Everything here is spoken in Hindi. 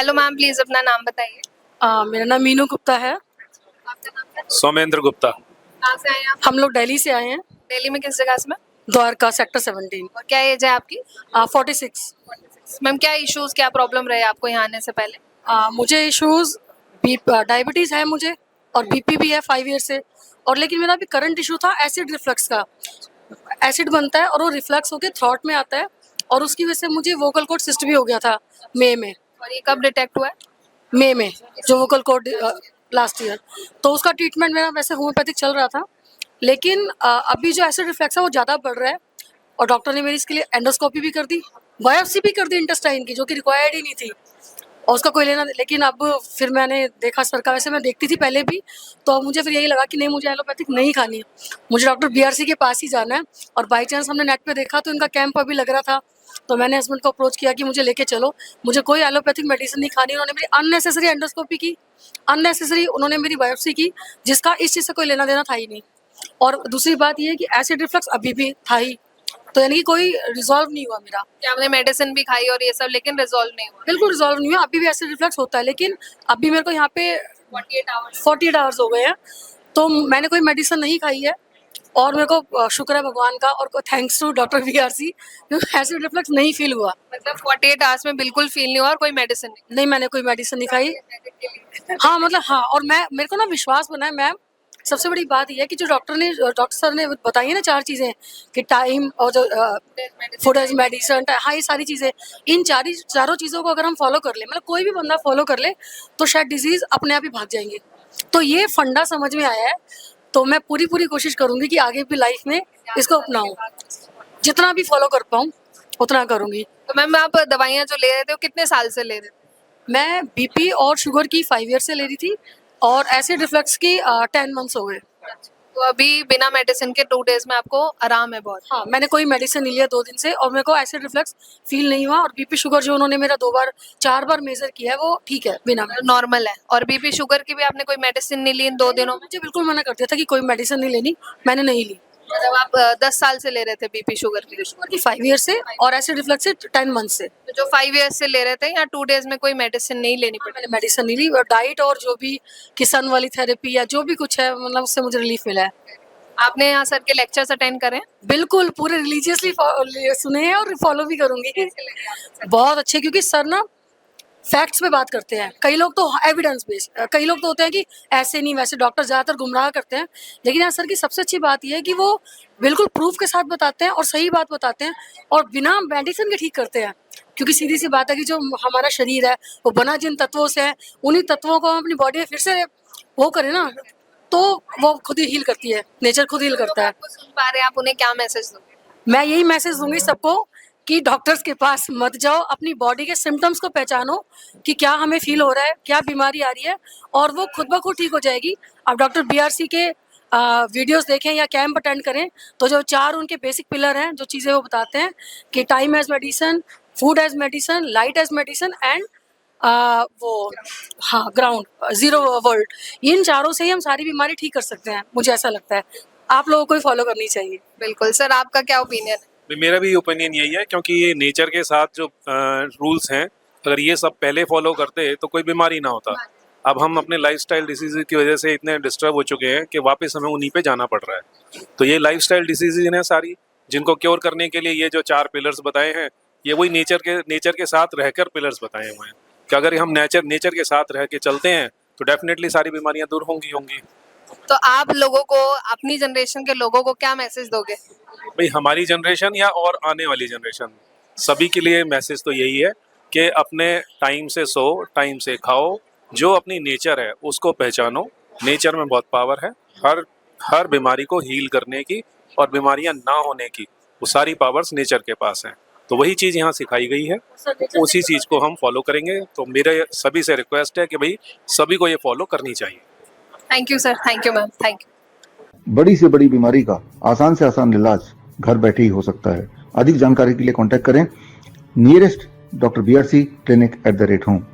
हेलो मैम, प्लीज अपना नाम बताइए। मेरा नाम मीनू गुप्ता है। आपका नाम क्या है? सौमेंद्र गुप्ता। कहाँ से आए हैं आप? हम लोग दिल्ली से आए हैं, दिल्ली में किस जगह से मैम? द्वारका सेक्टर 17। और क्या एज है आपकी? 46। मैम क्या इश्यूज, क्या प्रॉब्लम रहे आपको यहाँ आने से पहले? मुझे इश्यूज डायबिटीज़ है मुझे, और बीपी भी है 5 ईयर से। और लेकिन मेरा अभी करंट इशू था एसिड रिफ्लक्स का। एसिड बनता है और वो रिफ्लक्स होके थ्रॉट में आता है, और उसकी वजह से मुझे वोकल कॉर्ड सिस्ट भी हो गया था मई में। और ये कब डिटेक्ट हुआ है? मई में जो वोकल कॉर्ड लास्ट ईयर। तो उसका ट्रीटमेंट मेरा वैसे होम्योपैथिक चल रहा था, लेकिन अभी जो एसिड रिफ्लक्स है वो ज़्यादा बढ़ रहा है, और डॉक्टर ने मेरी इसके लिए एंडोस्कोपी भी कर दी, बायोप्सी भी कर दी इंटेस्टाइन की, जो कि रिक्वायर्ड ही नहीं थी और उसका कोई लेना। लेकिन अब फिर मैंने देखा सर का, वैसे मैं देखती थी पहले भी, तो मुझे फिर यही लगा कि नहीं, मुझे एलोपैथिक नहीं खानी है, मुझे डॉक्टर बीआरसी के पास ही जाना है। और बाई चांस हमने नेट पे देखा तो इनका कैंप अभी लग रहा था, तो मैंने हस्बैंड को अप्रोच किया कि मुझे लेके चलो, मुझे कोई एलोपैथिक मेडिसिन नहीं खानी। उन्होंने मेरी अननेसेसरी एंडोस्कोपी की, अननेसेसरी उन्होंने मेरी बायोप्सी की, जिसका इस चीज़ से कोई लेना देना था ही नहीं। और दूसरी बात ये है कि एसिड रिफ्लक्स अभी भी था ही, तो यानी कि कोई रिजॉल्व नहीं हुआ मेरा। क्या आपने मेडिसिन भी खाई और ये सब, लेकिन रिजॉल्व नहीं हुआ? बिल्कुल रिजॉल्व नहीं हुआ, अभी भी एसिड रिफ्लक्स होता है, लेकिन अभी मेरे को यहाँ पे 48 आवर्स हो गए हैं, तो मैंने कोई मेडिसिन नहीं खाई है। और मेरे को शुक्र है भगवान का, और thanks to doctor BRC, acid reflux नहीं फील हुआ। मतलब 48 आवर्स में बिल्कुल फील नहीं हुआ और कोई मेडिसिन नहीं? नहीं, मैंने कोई मेडिसिन नहीं खाई। हाँ मतलब हाँ, और मेरे को ना विश्वास बना है मैम। सबसे बड़ी बात यह है कि जो डॉक्टर सर ने बताई है ना 4 चीज़ें, कि टाइम और जो फूड एज मेडिसिन, हाँ ये सारी चीज़ें, इन चारों चीज़ों को अगर हम फॉलो कर ले, मतलब कोई भी बंदा फॉलो कर ले, तो शायद डिजीज़ अपने आप ही भाग जाएंगे। तो ये फंडा समझ में आया है, तो मैं पूरी कोशिश करूंगी कि आगे भी लाइफ में इसको अपनाऊं, जितना भी फॉलो कर पाऊँ उतना करूंगी। तो मैम आप दवाइयाँ जो ले रहे थे वो कितने साल से ले रहे थे? मैं बीपी और शुगर की 5 ईयर से ले रही थी, और एसिड रिफ्लक्स की 10 मंथ्स हो गए। तो अभी बिना मेडिसिन के 2 डेज में आपको आराम है बहुत? हाँ, मैंने कोई मेडिसिन नहीं लिया 2 दिन से, और मेरे को एसिड रिफ्लक्स फील नहीं हुआ। और बीपी शुगर जो उन्होंने मेरा 4 बार मेजर किया है, वो ठीक है, बिना नॉर्मल है। और बीपी शुगर की भी आपने कोई मेडिसिन नहीं ली इन 2 दिनों में? मुझे बिल्कुल मना कर दिया था कि कोई मेडिसिन नहीं लेनी, मैंने नहीं ली। मतलब आप 10 साल से ले रहे थे बीपी शुगर की? 5 ईयर से, और एसिड रिफ्लक्स से 10 मंथ से। तो जो 5 इयर्स से ले रहे थे, या 2 डेज में कोई मेडिसिन नहीं लेनी पड़ी? मैंने मेडिसिन नहीं ली, और डाइट और जो भी किसान वाली थेरेपी या जो भी कुछ है, मतलब उससे मुझे रिलीफ मिला है। आपने यहाँ सर के लेक्चर्स अटेंड करे? बिल्कुल पूरे रिलीजियसली सुने हैं, और फॉलो भी करूंगी। बहुत अच्छे, क्योंकि सर ना फैक्ट्स पे बात करते हैं। कई लोग तो एविडेंस बेस्ड, कई लोग तो होते हैं कि ऐसे नहीं वैसे, डॉक्टर ज़्यादातर गुमराह करते हैं। लेकिन यहाँ सर की सबसे अच्छी बात यह है कि वो बिल्कुल प्रूफ के साथ बताते हैं और सही बात बताते हैं, और बिना मेडिसिन के ठीक करते हैं। क्योंकि सीधी सी बात है कि जो हमारा शरीर है वो बना जिन तत्वों से है, उन्हीं तत्वों को हम अपनी बॉडी में फिर से वो करें ना, तो वो खुद ही हील करती है, नेचर खुद हील करता है। आपको सुन पा रहे हैं, आप उन्हें क्या मैसेज दोगे? मैं यही मैसेज दूंगी सबको कि डॉक्टर्स के पास मत जाओ, अपनी बॉडी के सिम्टम्स को पहचानो कि क्या हमें फील हो रहा है, क्या बीमारी आ रही है, और वो खुद ब खुद ठीक हो जाएगी। आप डॉक्टर बीआरसी के वीडियोस देखें या कैंप अटेंड करें, तो जो 4 उनके बेसिक पिलर हैं, जो चीज़ें वो बताते हैं कि time as medicine, food as medicine, light as medicine, and वो हाँ ग्राउंड जीरो वर्ल्ड, इन चारों से ही हम सारी बीमारी ठीक कर सकते हैं, मुझे ऐसा लगता है। आप लोगों को फॉलो करनी चाहिए। बिल्कुल सर, आपका क्या ओपिनियन है? मेरा भी ओपिनियन यही है, क्योंकि ये नेचर के साथ जो रूल्स हैं, अगर ये सब पहले फॉलो करते तो कोई बीमारी ना होता। अब हम अपने लाइफस्टाइल डिसीज की वजह से इतने डिस्टर्ब हो चुके हैं कि वापस हमें उन्हीं पे जाना पड़ रहा है। तो ये लाइफस्टाइल डिसीजेज हैं सारी, जिनको क्योर करने के लिए ये जो 4 पिलर्स बताए हैं, ये वही नेचर के साथ रहकर पिलर्स बताए हुए हैं कि अगर हम नेचर के साथ रह के चलते हैं तो डेफिनेटली सारी बीमारियां दूर होंगी। तो आप लोगों को, अपनी जनरेशन के लोगों को क्या मैसेज दोगे? भाई हमारी जनरेशन या और आने वाली जनरेशन, सभी के लिए मैसेज तो यही है कि अपने टाइम से सो, टाइम से खाओ, जो अपनी नेचर है उसको पहचानो। नेचर में बहुत पावर है, हर बीमारी को हील करने की और बीमारियां ना होने की, वो सारी पावर्स नेचर के पास हैं। तो वही चीज़ यहाँ सिखाई गई है, उसी चीज़ को हम फॉलो करेंगे। तो मेरे सभी से रिक्वेस्ट है कि भाई सभी को ये फॉलो करनी चाहिए। Thank you sir, thank you ma'am, thank you. बड़ी से बड़ी बीमारी का आसान से आसान इलाज घर बैठे ही हो सकता है। अधिक जानकारी के लिए कांटेक्ट करें nearest doctor BRC clinic @ home.